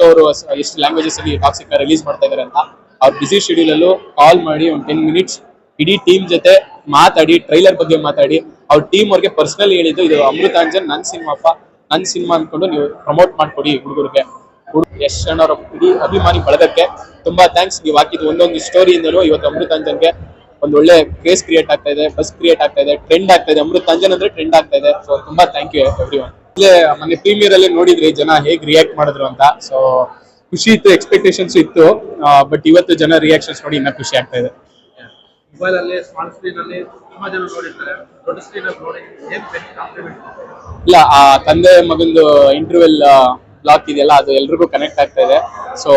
ಗೊತ್ತು ಅವರು ಎಷ್ಟು ಲ್ಯಾಂಗ್ವೇಜಸ್ ಅಲ್ಲಿ ಟಾಕ್ಸಿಕ್ ರಿಲೀಸ್ ಮಾಡ್ತಾ ಇದಾರೆ ಅಂತ. ಅವ್ರ ಬಿಸಿ ಶೆಡ್ಯೂಲ್ ಅಲ್ಲೂ ಕಾಲ್ ಮಾಡಿ ಒಂದು 10 ಮಿನಿಟ್ಸ್ ಇಡೀ ಟೀಮ್ ಜೊತೆ ಮಾತಾಡಿ ಟ್ರೈಲರ್ ಬಗ್ಗೆ ಮಾತಾಡಿ ಅವ್ರ ಟೀಮ್ ಅವ್ರಿಗೆ ಪರ್ಸನಲ್ ಹೇಳಿದ್ದು, ಇದು ಅಮೃತಾಂಜನ್ ನನ್ ಸಿನಿಮಾಪ್ಪ, ನನ್ ಸಿನಿಮಾ ಅನ್ಕೊಂಡು ನೀವು ಪ್ರಮೋಟ್ ಮಾಡ್ಕೊಡಿ ಹುಡುಗರಿಗೆ. ಯಶ್ ಅಣ್ಣವ್ರ ಇಡೀ ಅಭಿಮಾನಿ ಬಳಗಕ್ಕೆ ತುಂಬಾ ಥ್ಯಾಂಕ್ಸ್. ನೀವು ಹಾಕಿದ್ದು ಒಂದೊಂದು ಸ್ಟೋರಿಯಿಂದಲೂ ಇವತ್ತು ಅಮೃತಾಂಜನ್ಗೆ ಒಂದು ಒಳ್ಳೆ ಕ್ರೇಸ್ ಕ್ರಿಯೇಟ್ ಆಗ್ತಾ ಇದೆ, ಬಸ್ ಕ್ರಿಯೇಟ್ ಆಗ್ತಾ ಇದೆ, ಟ್ರೆಂಡ್ ಆಗ್ತಾ ಇದೆ. ಅಮೃತಾಂಜನ್ ಅಂದ್ರೆ ಟ್ರೆಂಡ್ ಆಗ್ತಾ ಇದೆ. ಸೊ ತುಂಬಾ ಥ್ಯಾಂಕ್ ಯು ಎವ್ರಿವನ್. ಇಲ್ಲೇ ಮೊನ್ನೆ ಪ್ರೀಮಿಯರ್ ಅಲ್ಲಿ ನೋಡಿದ್ರಿ ಜನ ಹೇಗ್ ರಿಯಾಕ್ಟ್ ಮಾಡಿದ್ರು ಅಂತ. ಸೊ ಖುಷಿ ಇತ್ತು, ಎಕ್ಸ್ಪೆಕ್ಟೇಷನ್ಸ್ ಇತ್ತು, ಬಟ್ ಇವತ್ತು ಜನ ರಿಯಾಕ್ಷನ್ಸ್ ನೋಡಿ ಇನ್ನ ಖುಷಿ ಆಗ್ತಾ ಇದೆ. ಮೊಬೈಲ್ ಅಲ್ಲಿ ಸ್ಮಾಲ್ ಸ್ಕ್ರೀನ್ ಅಲ್ಲಿ ತುಂಬಾ ಜನ ನೋಡಿರ್ತಾರೆ, ದೊಡ್ಡ ಸ್ಕ್ರೀನ್ ಅಲ್ಲಿ ನೋಡಿ ಏನ್ ಕಾಂಪ್ಲಿಮೆಂಟ್? ಇಲ್ಲ, ಆ ತಂದೆ ಮಗಂದು ಇಂಟರ್ವೆಲ್ ಬ್ಲಾಕ್ ಇದೆಯಲ್ಲ, ಅದು ಎಲ್ರಿಗೂ ಕನೆಕ್ಟ್ ಆಗ್ತಾ ಇದೆ. ಸೊ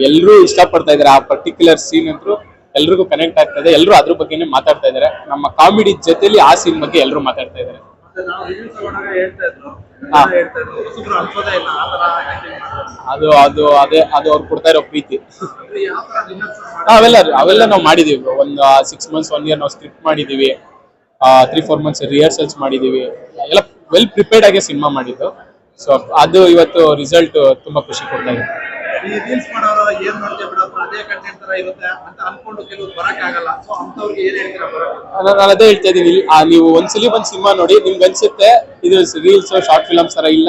ಎಲ್ಲರೂ ಇಷ್ಟಪಡ್ತಾ ಇದಾರೆ ಆ ಪರ್ಟಿಕ್ಯುಲರ್ ಸೀನ್ ಅಂತೂ, ಎಲ್ರಿಗೂ ಕನೆಕ್ಟ್ ಆಗ್ತಾ ಇದೆ. ಎಲ್ಲರೂ ಅದ್ರ ಬಗ್ಗೆನೇ ಮಾತಾಡ್ತಾ ಇದಾರೆ. ನಮ್ಮ ಕಾಮಿಡಿ ಜೊತೆಲಿ ಆ ಸೀನ್ ಬಗ್ಗೆ ಎಲ್ಲರೂ ಮಾತಾಡ್ತಾ ಇದಾರೆ. ಅದು ಅದು ಅದೇ ಅದು ಅವ್ರು ಕೊಡ್ತಾ ಇರೋ ಪ್ರೀತಿ. ಅವೆಲ್ಲ ನಾವು ಮಾಡಿದೀವಿ. ಒಂದು 6 months 1 year ನಾವು ಸ್ಕ್ರಿಪ್ಟ್ ಮಾಡಿದೀವಿ, 3-4 months ರಿಹರ್ಸಲ್ಸ್ ಮಾಡಿದೀವಿ. ಎಲ್ಲ ವೆಲ್ ಪ್ರಿಪೇರ್ಡ್ ಆಗಿ ಸಿನಿಮಾ ಮಾಡಿದ್ದು. ಸೊ ಅದು ಇವತ್ತು ರಿಸಲ್ಟ್ ತುಂಬಾ ಖುಷಿ ಕೊಡ್ತಾ ಇದೆ. ರೀಲ್ಸ್ ಮಾಡೋರು ಏನ್ ಮಾಡ್ತೀವಿ ಬಿಡಪ್ಪ ಅದೇ ಕಂಟೆಂಟ್ ತರ ಇರುತ್ತೆ ಅಂತ ಅನ್ಕೊಂಡು ಕೆಲವು ಬರಕ್ ಆಗಲ್ಲ. ಸೊ ಅಂತವ್ರಿಗೆ ಏನ್ ಹೇಳ್ತೀರಾ ಬರಕ್ಕೆ? ನಾನು ಅದೇ ಹೇಳ್ತಾ ಇದೀನಿ, ನೀವು ಒಂದ್ಸಲಿ ಒಂದ್ ಸಿನಿಮಾ ನೋಡಿ ನಿಮ್ಗೆ ಅನ್ಸುತ್ತೆ ಇದು ರೀಲ್ಸ್ ಶಾರ್ಟ್ ಫಿಲಮ್ಸ್ ತರ ಇಲ್ಲ,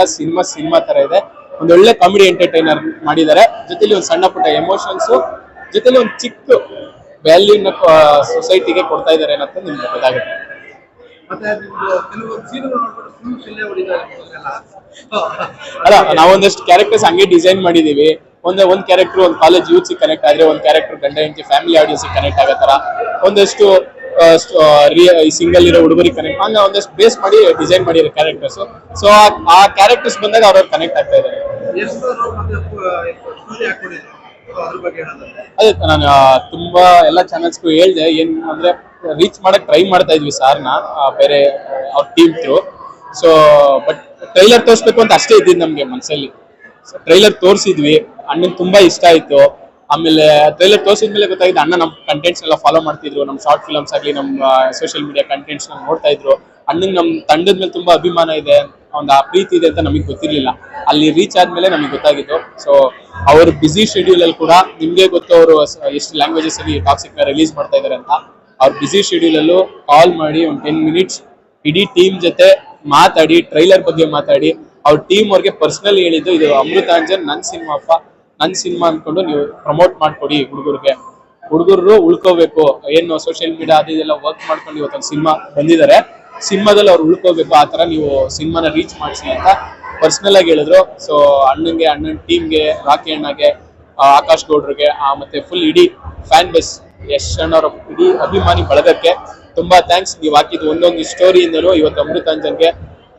ಸಿನಿಮಾ ತರ ಇದೆ. ಒಂದೊಳ್ಳೆ ಕಾಮಿಡಿ ಎಂಟರ್ಟೈನರ್ ಮಾಡಿದ್ದಾರೆ, ಜೊತೆಲಿ ಒಂದು ಸಣ್ಣ ಪುಟ್ಟ ಎಮೋಷನ್ಸ್, ಜೊತೆಲಿ ಒಂದು ಚಿಕ್ಕ ವ್ಯಾಲ್ಯೂನ ಸೊಸೈಟಿಗೆ ಕೊಡ್ತಾ ಇದಾರೆ ಅನ್ನೋದು ನಿಮ್ಗೆ ಗೊತ್ತಾಗುತ್ತೆ. ಮತ್ತೆ ಕೆಲವು ಸೀನ್ಗಳು ನೋಡ್ಬಿಟ್ಟು ಫುಲ್ ಫಿಲ್ಲೆ ಹೊಡಿತಾರೆ. ಅಲ್ಲ, ನಾವೊಂದಷ್ಟು ಕ್ಯಾರೆಕ್ಟರ್ಸ್ ಹಂಗೆ ಡಿಸೈನ್ ಮಾಡಿದೀವಿ. ಒಂದ್ ಕ್ಯಾರೆಕ್ಟರ್ ಒಂದು ಕಾಲೇಜ್ ಯೂತ್ ಕನೆಕ್ಟ್ ಆದ್ರೆ, ಒಂದ್ ಕ್ಯಾರೆಕ್ಟರ್ ಗಂಡ ಹೆಂಡತಿ ಫ್ಯಾಮಿಲಿ ಆಡಿಯನ್ಸ್ ಕನೆಕ್ಟ್ ಆಗೋ ತರ, ಒಂದಷ್ಟು ಸಿಂಗಲ್ ಇರೋ ಹುಡುಗರಿಗೆ ಕನೆಕ್ಟ್, ಹಂಗ ಒಂದಷ್ಟು ಬೇಸ್ ಮಾಡಿ ಡಿಸೈನ್ ಮಾಡಿರೋ ಕ್ಯಾರೆಕ್ಟರ್ಸ್. ಸೊ ಆ ಕ್ಯಾರೆಕ್ಟರ್ಸ್ ಬಂದಾಗ ಅವ್ರವ್ರು ಕನೆಕ್ಟ್ ಆಗ್ತಾ ಇದ್ದಾರೆ. ಅದೇ ನಾನು ತುಂಬಾ ಎಲ್ಲ ಚಾನಲ್ಸ್ಗೂ ಹೇಳ್ದೆ, ಏನ್ ಅಂದ್ರೆ ರೀಚ್ ಮಾಡಕ್ ಟ್ರೈ ಮಾಡ್ತಾ ಇದ್ವಿ ಸಾರ್ನ, ಬೇರೆ ಅವ್ರ team through. So but trailer ತೋರಿಸ್ಬೇಕು ಅಂತ ಅಷ್ಟೇ ಇದ್ದಿದ್ದು ನಮ್ಗೆ ಮನಸ್ಸಲ್ಲಿ. ಟ್ರೈಲರ್ ತೋರಿಸಿದ್ವಿ, ಅಣ್ಣನ್ ತುಂಬಾ ಇಷ್ಟ ಆಯ್ತು. ಆಮೇಲೆ ಟ್ರೈಲರ್ ತೋರಿಸಿದ್ಮೇಲೆ ಗೊತ್ತಾಗಿದೆ ಅಣ್ಣ ನಮ್ಮ ಕಂಟೆಂಟ್ಸ್ ಎಲ್ಲ ಫಾಲೋ ಮಾಡ್ತಿದ್ರು, ನಮ್ಮ ಶಾರ್ಟ್ ಫಿಲಮ್ಸ್ ಆಗಲಿ, ನಮ್ಮ ಸೋಷಿಯಲ್ ಮೀಡಿಯಾ ಕಂಟೆಂಟ್ಸ್ ನೋಡ್ತಾ ಇದ್ರು. ಅಣ್ಣನ್ ನಮ್ಮ ತಂಡದ ಮೇಲೆ ತುಂಬಾ ಅಭಿಮಾನ ಇದೆ, ಒಂದು ಆ ಪ್ರೀತಿ ಇದೆ ಅಂತ ನಮಗೆ ಗೊತ್ತಿರ್ಲಿಲ್ಲ. ಅಲ್ಲಿ ರೀಚ್ ಆದ್ಮೇಲೆ ನಮಗೆ ಗೊತ್ತಾಗಿತ್ತು. ಸೊ ಅವ್ರ ಬಿಸಿ ಶೆಡ್ಯೂಲ್ ಅಲ್ಲಿ ಕೂಡ, ನಿಮ್ಗೆ ಗೊತ್ತು ಅವರು ಎಷ್ಟು ಲ್ಯಾಂಗ್ವೇಜಸ್ ಅಲ್ಲಿ ಟಾಕ್ಸಿಕ್ ರಿಲೀಸ್ ಮಾಡ್ತಾ ಇದಾರೆ ಅಂತ. ಅವ್ರ ಬಿಸಿ ಶೆಡ್ಯೂಲ್ ಅಲ್ಲೂ ಕಾಲ್ ಮಾಡಿ ಒಂದು 10 ಮಿನಿಟ್ಸ್ ಇಡೀ ಟೀಮ್ ಜೊತೆ ಮಾತಾಡಿ ಟ್ರೈಲರ್ ಬಗ್ಗೆ ಮಾತಾಡಿ ಅವ್ರ ಟೀಮ್ ಅವ್ರಿಗೆ ಪರ್ಸನಲ್ ಹೇಳಿದ್ದು, ಇದು ಅಮೃತಾಂಜನ್ ನನ್ ಸಿನಿಮಾಪ್ಪ, ನನ್ ಸಿನಿಮಾ ಅನ್ಕೊಂಡು ನೀವು ಪ್ರಮೋಟ್ ಮಾಡ್ಕೊಡಿ ಹುಡುಗರಿಗೆ. ಹುಡುಗರು ಉಳ್ಕೋಬೇಕು, ಏನು ಸೋಷಿಯಲ್ ಮೀಡಿಯಾ ಅದು ಇದೆಲ್ಲ ವರ್ಕ್ ಮಾಡ್ಕೊಂಡು ಇವತ್ತೊಂದು ಸಿನಿಮಾ ಬಂದಿದ್ದಾರೆ, ಸಿನಿಮಾದಲ್ಲಿ ಅವ್ರು ಉಳ್ಕೋಬೇಕು, ಆ ತರ ನೀವು ಸಿನಿಮಾನ ರೀಚ್ ಮಾಡಿಸಿ ಅಂತ ಪರ್ಸನಲ್ ಆಗಿ ಹೇಳಿದ್ರು. ಸೊ ಅಣ್ಣಂಗೆ, ಅಣ್ಣನ ಟೀಮ್ಗೆ, ರಾಕಿ ಅಣ್ಣಗೆ, ಆಕಾಶ್ ಗೌಡ್ರಿಗೆ, ಮತ್ತೆ ಫುಲ್ ಇಡೀ ಫ್ಯಾನ್ ಬೇಸ್ ಯಶ್ ಅಣ್ಣವ್ರ ಇಡೀ ಅಭಿಮಾನಿ ಬಳಗಕ್ಕೆ ತುಂಬಾ ಥ್ಯಾಂಕ್ಸ್. ನೀವು ಹಾಕಿದ್ದು ಒಂದೊಂದು ಸ್ಟೋರಿಯಿಂದಲೂ ಇವತ್ತು ಅಮೃತಾಂಜನ್ಗೆ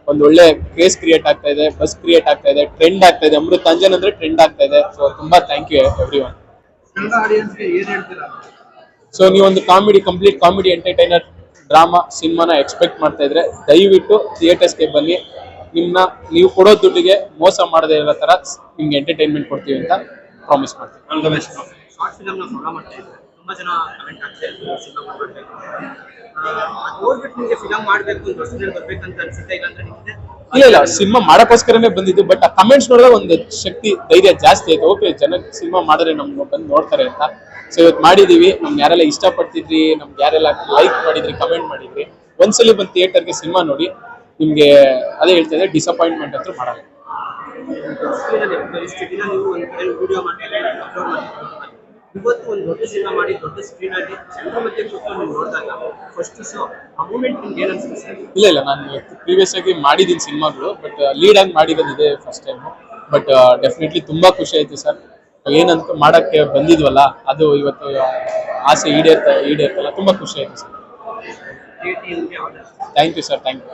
ಒಂದು ಒಳ್ಳೆ ಕ್ರೇಸ್ ಕ್ರಿಯೇಟ್ ಆಗ್ತಾ ಇದೆ, ಬಸ್ ಕ್ರಿಯೇಟ್ ಆಗ್ತಾ ಇದೆ, ಟ್ರೆಂಡ್ ಆಗ್ತಾ ಇದೆ. ಅಮೃತಾಂಜನ್ ಅಂದ್ರೆ ಟ್ರೆಂಡ್ ಆಗ್ತಾ ಇದೆ. ಸೊ ತುಂಬಾ ಥ್ಯಾಂಕ್ ಯು ಎವ್ರಿವನ್. ಸೊ ನೀವೊಂದು ಕಂಪ್ಲೀಟ್ ಕಾಮಿಡಿ ಎಂಟರ್ಟೈನರ್ ಡ್ರಾಮಾ ಸಿನಿಮಾನ ಎಕ್ಸ್ಪೆಕ್ಟ್ ಮಾಡ್ತಾ ಇದ್ರೆ ದಯವಿಟ್ಟು ಥಿಯೇಟರ್ಸ್ಗೆ ಬನ್ನಿ. ನೀವು ಕೊಡೋ ದುಡ್ಡಿಗೆ ಮೋಸ ಮಾಡದೇ ಇರೋ ತರ ನಿಮ್ಗೆ ಎಂಟರ್ಟೈನ್ಮೆಂಟ್ ಕೊಡ್ತೀವಿ ಅಂತ ಪ್ರಾಮಿಸ್ ಮಾಡ್ತೀವಿ. ತುಂಬಾ ಜನ ಕಮೆಂಟ್ ಆಗ್ತಾರೆ ಸಿನಿಮಾ ಮಾಡ್ಬೇಕು, ನೋಡ್ಬಿಟ್ಟು ನಿಮಗೆ ಫಿಲಂ ಮಾಡ್ಬೇಕು ಅಂತ ವರ್ಷದಲ್ಲಿ ಬರ್ಬೇಕಂತ ಅನ್ಸುತ್ತೆ. ಇಲ್ಲ, ಸಿನಿಮಾ ಮಾಡಕ್ಕೋಸ್ಕರನೇ ಬಂದಿದ್ದು. ಬಟ್ ಆ ಕಮೆಂಟ್ಸ್ ನೋಡಿದಾಗ ಒಂದು ಶಕ್ತಿ, ಧೈರ್ಯ ಜಾಸ್ತಿ ಆಯ್ತು. ಓಕೆ, ಜನ ಸಿನಿಮಾ ಮಾಡಿದ್ರೆ ನಮ್ಗೆ ಬಂದು ನೋಡ್ತಾರೆ ಅಂತ. ಸೊ ಇವತ್ತು ಮಾಡಿದೀವಿ. ನಮ್ಗೆ ಯಾರೆಲ್ಲ ಇಷ್ಟಪಡ್ತಿದ್ರಿ, ನಮ್ಗೆ ಯಾರೆಲ್ಲ ಲೈಕ್ ಮಾಡಿದ್ರಿ, ಕಮೆಂಟ್ ಮಾಡಿದ್ರಿ, ಒಂದ್ಸಲಿ ಬಂದು ಥಿಯೇಟರ್ಗೆ ಸಿನಿಮಾ ನೋಡಿ. ನಿಮ್ಗೆ ಅದೇ ಹೇಳ್ತಾ ಇದ್ದೆ, ಡಿಸಪಾಯಿಂಟ್ಮೆಂಟ್ ಅಂತೂ ಮಾಡಲ್ಲ. ಇವತ್ತು ಒಂದು ದೊಡ್ಡ ಸಿನಿಮಾ ಮಾಡಿ ದೊಡ್ಡ ಸ್ಕ್ರೀನ್ ಆಗಿ ಜನರ ಮಧ್ಯೆ ಕೂತ್ಕೊಂಡು ನೋಡಿದಾಗ ಫಸ್ಟ್ ಶೋ ಆ ಮೂಮೆಂಟ್ ನಿಮ್ಗೆ ಏನು ಅನ್ಸುತ್ತೆ? ಇಲ್ಲ, ನಾನು ಪ್ರೀವಿಯಸ್ ಆಗಿ ಮಾಡಿದ್ದೀನಿ ಸಿನಿಮಾಗಳು, ಬಟ್ ಲೀಡ್ ಆಗಿ ಮಾಡಿರೋದಿದೆ ಫಸ್ಟ್ ಟೈಮ್. ಬಟ್ ಡೆಫಿನೆಟ್ಲಿ ತುಂಬಾ ಖುಷಿ ಆಯ್ತು ಸರ್. ಏನಂತ ಮಾಡಕ್ಕೆ ಬಂದಿದ್ವಲ್ಲ, ಅದು ಇವತ್ತು ಆಸೆ ಈಡೇರ್ತಲ್ಲ, ತುಂಬಾ ಖುಷಿ ಆಯ್ತು sir. Thank you sir, thank you.